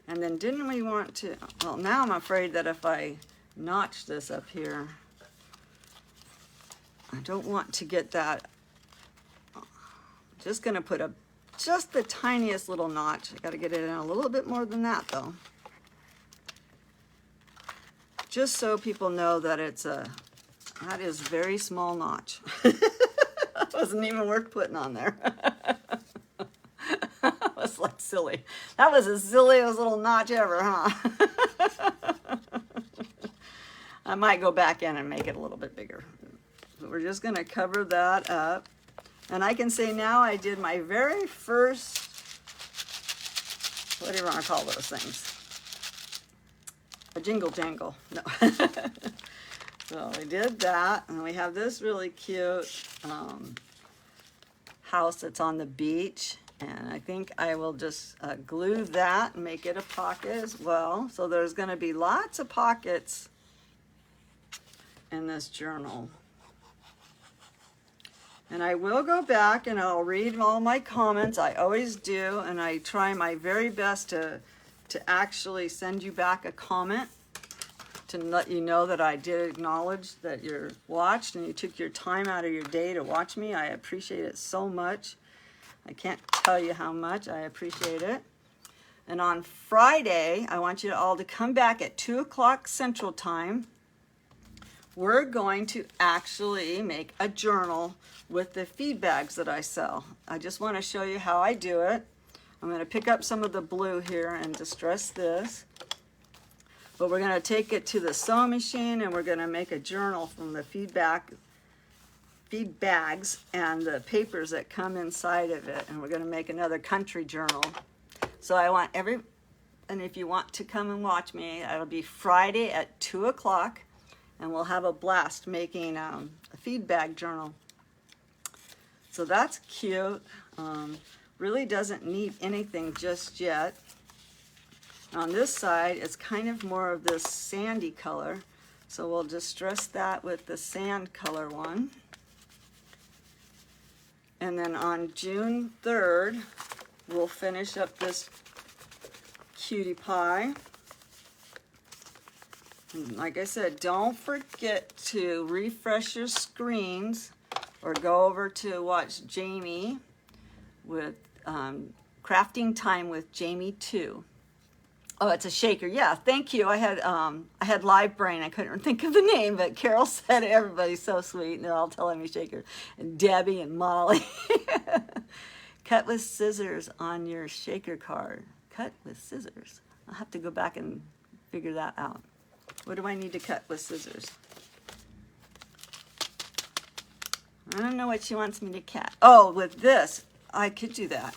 And then didn't we want to, well, now I'm afraid that if I notch this up here, I don't want to get that. Just gonna put just the tiniest little notch. I gotta get it in a little bit more than that though. Just so people know that that is a very small notch. That wasn't even worth putting on there. That was like silly. That was the silliest little notch ever, huh? I might go back in and make it a little bit bigger. So we're just gonna cover that up. And I can say now I did my very first, what do you want to call those things? A jingle jangle. No. So we did that, and we have this really cute house that's on the beach. And I think I will just glue that and make it a pocket as well. So there's going to be lots of pockets in this journal. And I will go back and I'll read all my comments. I always do, and I try my very best to actually send you back a comment to let you know that I did acknowledge that you're watched and you took your time out of your day to watch me. I appreciate it so much. I can't tell you how much I appreciate it. And on Friday, I want you all to come back at 2 o'clock Central Time we're going to actually make a journal with the feed bags that I sell. I just want to show you how I do it. I'm going to pick up some of the blue here and distress this. But we're going to take it to the sewing machine and we're going to make a journal from the feed bags and the papers that come inside of it. And we're going to make another country journal. So I want and if you want to come and watch me, it'll be Friday at 2 o'clock. And we'll have a blast making a feed bag journal. So that's cute. Really doesn't need anything just yet. On this side, it's kind of more of this sandy color. So we'll distress that with the sand color one. And then on June 3rd, we'll finish up this cutie pie. And like I said, don't forget to refresh your screens or go over to watch Jamie with Crafting Time with Jamie 2. Oh, it's a shaker. Yeah, thank you. I had Live Brain. I couldn't think of the name, but Carol said everybody's so sweet, and they're all telling me shaker. And Debbie and Molly. Cut with scissors on your shaker card. Cut with scissors. I'll have to go back and figure that out. What do I need to cut with scissors? I don't know what she wants me to cut. Oh, with this, I could do that.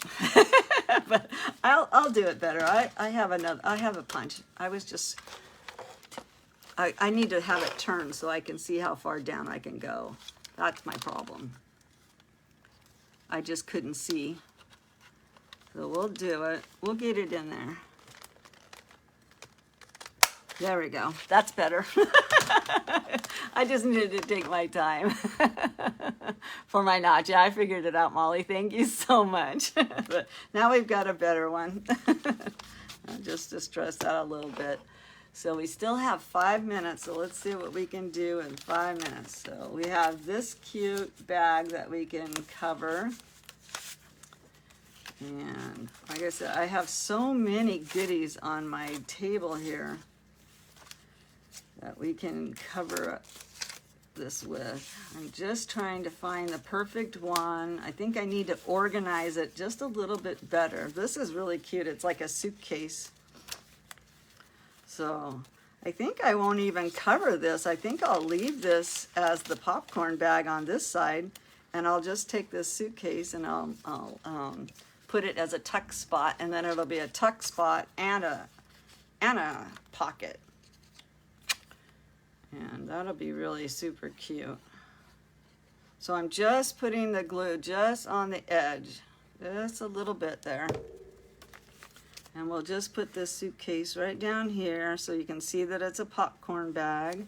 But I'll do it better. I have a punch. I need to have it turned so I can see how far down I can go. That's my problem. I just couldn't see. So we'll do it. We'll get it in there. There we go. That's better. I just needed to take my time for my notch. Yeah, I figured it out, Molly. Thank you so much. But now we've got a better one. I'll just distress that a little bit. So we still have 5 minutes, so let's see what we can do in 5 minutes. So we have this cute bag that we can cover. And like I said, I have so many goodies on my table here that we can cover this with. I'm just trying to find the perfect one. I think I need to organize it just a little bit better. This is really cute. It's like a suitcase. So I think I won't even cover this. I think I'll leave this as the popcorn bag on this side, and I'll just take this suitcase and I'll put it as a tuck spot, and then it'll be a tuck spot and a pocket. And that'll be really super cute. So I'm just putting the glue just on the edge, just a little bit there. And we'll just put this suitcase right down here so you can see that it's a popcorn bag.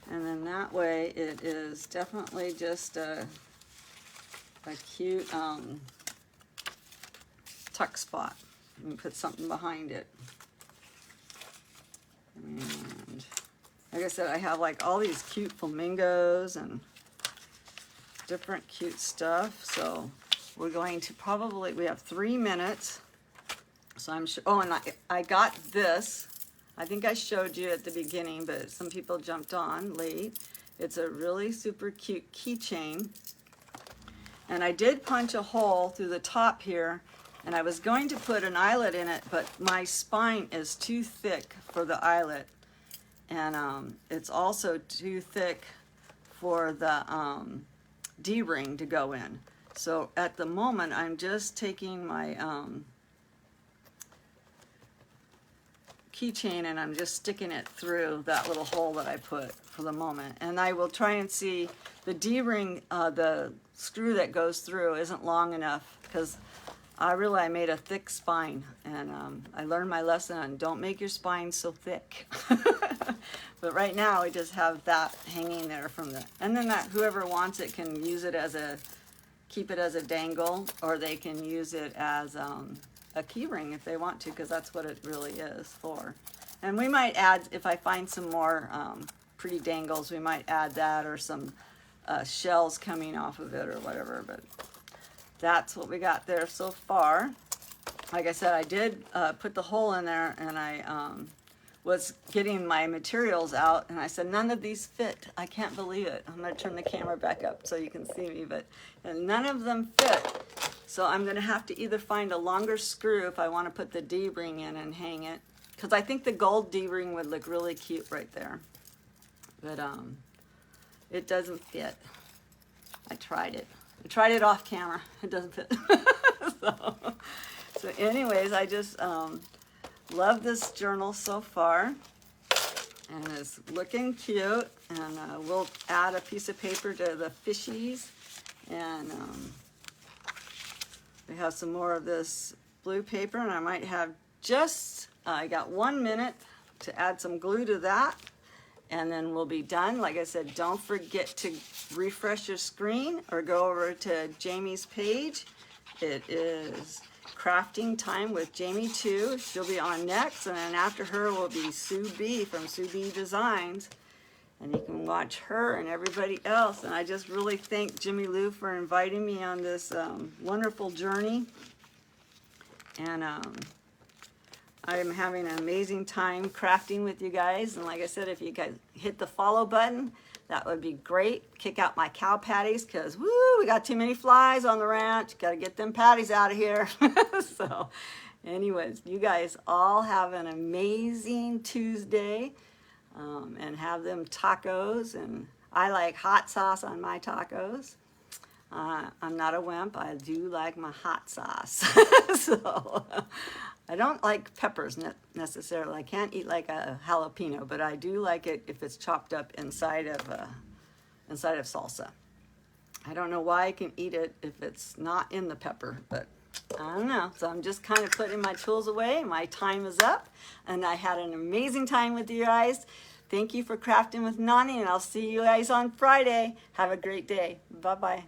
And then that way it is definitely just a cute tuck spot. And put something behind it. And like I said, I have like all these cute flamingos and different cute stuff. So we're going to we have 3 minutes. So I'm sure, oh, and I got this. I think I showed you at the beginning, but some people jumped on late. It's a really super cute keychain. And I did punch a hole through the top here, and I was going to put an eyelet in it, but my spine is too thick for the eyelet. And it's also too thick for the D-ring to go in. So at the moment, I'm just taking my keychain and I'm just sticking it through that little hole that I put for the moment. And I will try and see the D-ring, the screw that goes through isn't long enough, because I made a thick spine, and I learned my lesson on don't make your spine so thick. But right now we just have that hanging there from the, and then that whoever wants it can use it as keep it as a dangle, or they can use it as a key ring if they want to, because that's what it really is for. And we might add, if I find some more pretty dangles, we might add that, or some shells coming off of it or whatever. But that's what we got there so far. Like I said, I did put the hole in there, and I was getting my materials out, and I said, none of these fit. I can't believe it. I'm going to turn the camera back up so you can see me, but and none of them fit. So I'm going to have to either find a longer screw if I want to put the D-ring in and hang it, because I think the gold D-ring would look really cute right there. But it doesn't fit. I tried it. I tried it off camera. It doesn't fit. So anyways, I just love this journal so far, and it's looking cute. And we'll add a piece of paper to the fishies, and we have some more of this blue paper, and I might have just I got 1 minute to add some glue to that, and then we'll be done. Like I said, don't forget to refresh your screen or go over to Jamie's page. It is Crafting Time with Jamie 2. She'll be on next, and then after her will be Sue B from Sue B Designs. And you can watch her and everybody else. And I just really thank Jimmy Lou for inviting me on this wonderful journey. And I am having an amazing time crafting with you guys. And like I said, if you guys hit the follow button, that would be great. Kick out my cow patties, because woo, we got too many flies on the ranch. Got to get them patties out of here. So anyways, you guys all have an amazing Tuesday, and have them tacos. And I like hot sauce on my tacos. I'm not a wimp. I do like my hot sauce. So I don't like peppers necessarily. I can't eat like a jalapeno, but I do like it if it's chopped up inside of salsa. I don't know why I can eat it if it's not in the pepper, but I don't know. So I'm just kind of putting my tools away. My time is up, and I had an amazing time with you guys. Thank you for crafting with Nani, and I'll see you guys on Friday. Have a great day. Bye-bye.